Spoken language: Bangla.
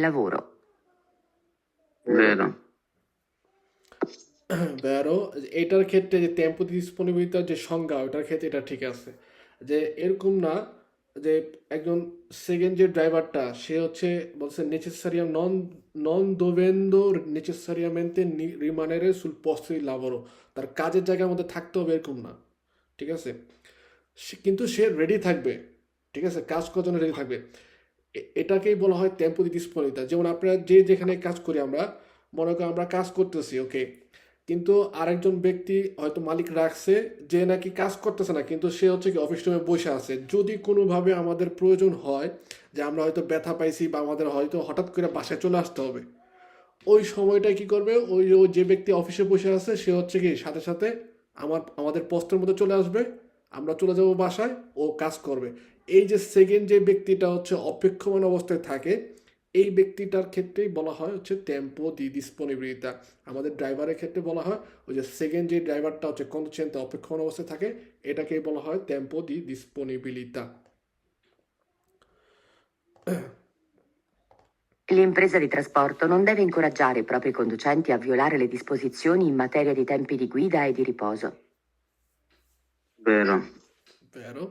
lavoro. Vero. ভেরো, এটার ক্ষেত্রে যে টেম্পো ডিসপোনিবিলিটার যে সংজ্ঞা ওটার ক্ষেত্রে এটা ঠিক আছে, যে এরকম না যে একজন সেকেন্ড যে ড্রাইভারটা সে হচ্ছে বলছে নেসেসারিয়াম নন নন দোভেন্দো নেসেসারিয়ামেন্তে রিমানেরে সুল posto di lavoro, তার কাজের জায়গার মধ্যে থাকতে হবে এরকম না, ঠিক আছে, কিন্তু সে রেডি থাকবে, ঠিক আছে, কাজ করার জন্য রেডি থাকবে। এটাকেই বলা হয় টেম্পো দি ডিসপোনিবিলিটা। যেমন আপনারা যে যেখানে কাজ করি আমরা, মনে করি আমরা কাজ করতেছি, ওকে, কিন্তু আরেকজন ব্যক্তি হয়তো মালিক রাখছে যে নাকি কাজ করতেছে না, কিন্তু সে হচ্ছে কি অফিস রুমে বসে আছে, যদি কোনোভাবে আমাদের প্রয়োজন হয় যে আমরা হয়তো ব্যথা পাইছি বা আমাদের হয়তো হঠাৎ করে বাসায় চলে আসতে হবে, ওই সময়টায় কি করবে, ওই যে ব্যক্তি অফিসে বসে আছে সে হচ্ছে কি সাথে সাথে আমাদের পোস্টের মধ্যে চলে আসবে, আমরা চলে যাব বাসায়, ও কাজ করবে। এই যে সেকেন্ড যে ব্যক্তিটা হচ্ছে অপেক্ষমান অবস্থায় থাকে, এই ব্যক্তিটার ক্ষেত্রেই বলা হয় হচ্ছে টেম্পো দি ডিসপোনিবিলিতা। আমাদের ড্রাইভারের ক্ষেত্রে বলা হয় ওই যে সেকেন্ড যে ড্রাইভারটা হচ্ছে কন্ডিশনতে অপেক্ষমান অবস্থায় থাকে, এটাকেই বলা হয় tempo the ডিসপোনিবিলিতা। L'impresa di trasporto non deve incoraggiare i propri conducenti a violare le disposizioni in materia di tempi di guida e di riposo. Vero. Vero?